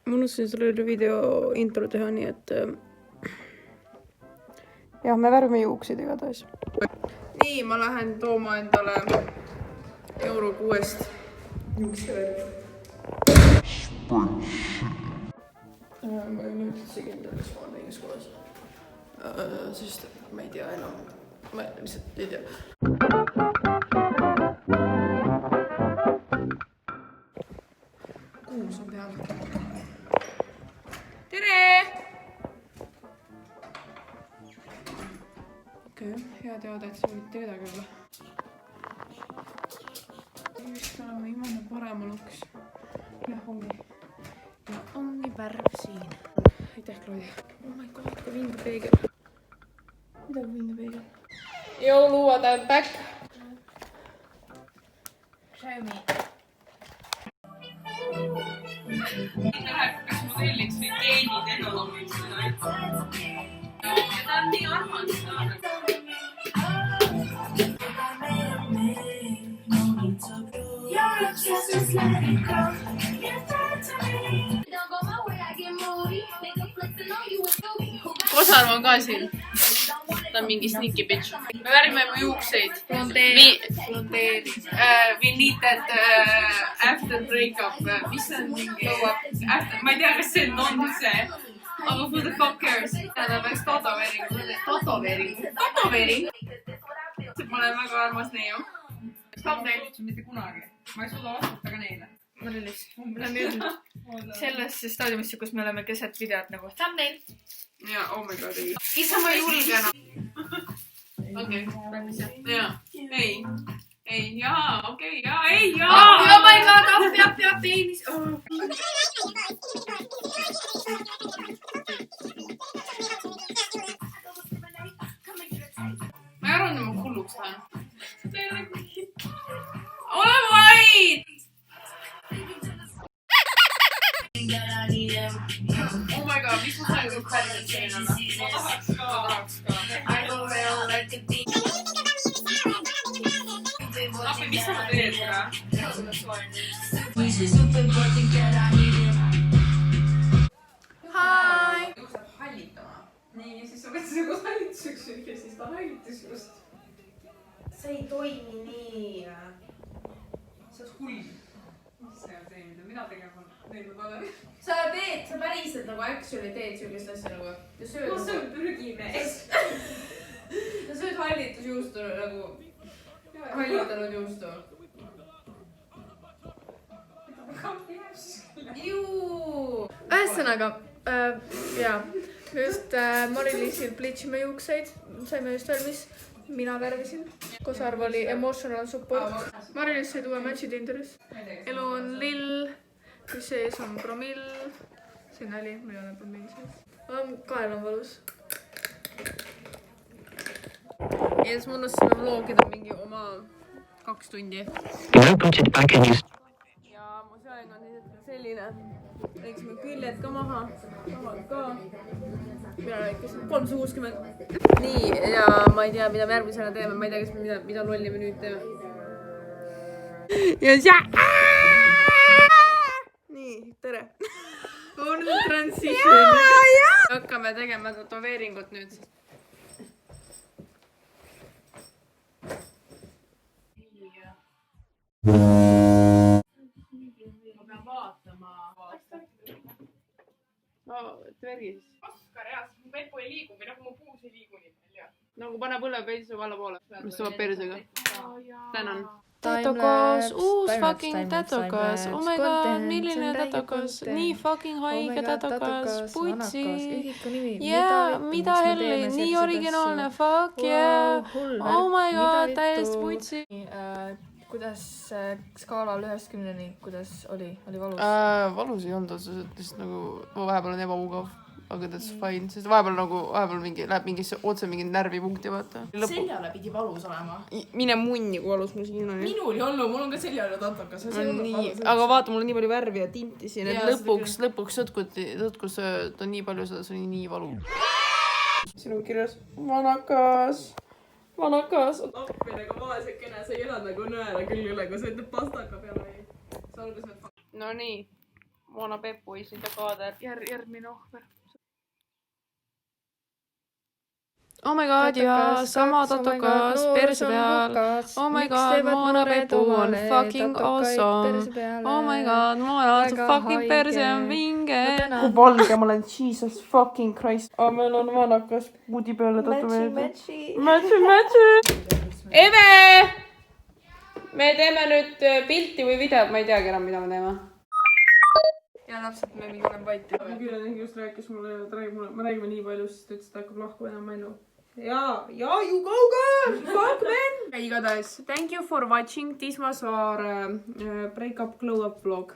Ma unustasin sulle video intro teha, nii et jah, me värvime juukseid igatahes. Nii, ma lähen tooma endale €6 juuksevärvi. Ma ei ole üldse kindel, mis ma olen õiges kohas. Sest ma ei tea enam. Ma lihtsalt ei tea. Kuus on peal. Tere! Okei, hea teada, et sa mitte kedagi olla. Vist olema viimane paremal uks. Jah, ongi. Ja ongi värv siin. Aitäh, Claudia. Oh my god, kui vinge peegel. Mida kui vinge peegel? Jõuluuad on back. Show me. Kas modelliks või geenitehnoloogiks seda ette? Ja ta on nii armas. Kosarv on ka siin. Ta on mingi sneaky bitch. Me värvime mu juukseid. We need that after breakup. Mis on mingi... Ma ei tea, kas see on see. Aga who the fuck cares? Ta peaks tatoveering. Ma olen väga armas neiu. Thumbnail üldse mitte kunagi. Ma ei suuda vastata ka neile. Marilis, me oleme jõudnud sellesse staadiumisse, kus me oleme keset videot nagu thumbnail. Ja, oh my god, ei. Isa, ma ei julge enam. Okei, jaa, ei, jaa, okei, jaa, ei, jaa. Oh my god, appi, peenis. Ma ei arva, et ma hulluks tahan. Ole vaid! Oh my god, mis ma sain kui päriselt selline olla? Ma tahaks ka. Appi, mis sa teed ka? Hi! Juukseb hallitama. Nii, ja siis sa võtsid nagu hallituseks ja siis ta hallitus just. See ei toimi nii. See on hull. See on see, mida mina tegema neil olen. Sa päriselt nagu actually teed sellist asja nagu. Ma söön prügimees. Sa sööd hallitusjuustu nagu hallitanud juustu. Juu! Ühesõnaga, jaa. Just Marilisil bleachime juukseid. Saime just valmis. Mina värvisin. Kosarv oli emotional support. Marilis sai tuua matchi Tinderis. Elu on lill. Kui sees on promill. See nali, meil ei ole promill sees. Kael on valus. Ja siis ma unustasime vlogida mingi oma 2 tundi. Ja mu sööling on selline. Läksime küljed ka maha. Mahad ka. Mina rääkisin 360. Nii, ja ma ei tea, mida me järgmisena teeme. Ma ei tea, kas me mida lolli me nüüd teeme. Ja siis... Nii, tere. On transition. Hakkame tegema tatoveeringut nüüd. Ma pean vaatama. Tvergis. Oskar, jah, mu pepu ei liigu või nagu mu puus ei liigu nii palju. Nagu pane põlve peisu allapoole. Mis tuleb persega? Tänan. Tatokas, uus fucking tatokas, oh my god, milline tatokas, nii fucking haige tatokas, putsi, yeah, mida helli, nii originaalne, fuck yeah, oh my god, täiesti putsi. Kuidas skaalal 1-10, kuidas oli valus? Valus ei olnud otseselt, lihtsalt nagu vahepeal on ebamugav. Aga that's fine, sest vahepeal läheb mingisse otse mingi närvipunkti, vaata. Seljale pidi valus olema. Mine munni, kui valus mul siin on. Minul ei olnud, mul on ka seljale tatokas. Aga vaata, mul on nii palju värvi ja tinti siin, et lõpuks sõtkus on nii palju seda, see oli nii valu. Siin on kirjas vanakas. Appi nagu vaesekene, sa ei elad nagu nõela küll üle, kui sa ütled pastaka peale. No nii. Moona Peppu is in the kaader. Järgmine ohver. Oh my god, ja sama tatokas perse peal. Oh my god, Moona Peppu on fucking awesome. Oh my god, Moona fucking perse on vinge. Kui valge ma olen, Jesus fucking Christ. Meil on vanakas puudi peale tatueeritud. Matši. Eve! Me teeme nüüd pilti või videot, ma ei teagi enam, mida me teeme. Ja täpselt me mingi oleme vait. Ma küll just rääkis mulle, me räägime nii palju, sest ütles, et ta hakkab lahku enam männu. Ja, you go girl! Fuck man! Igatahes, thank you for watching Tisma Saar breakup glow up vlog.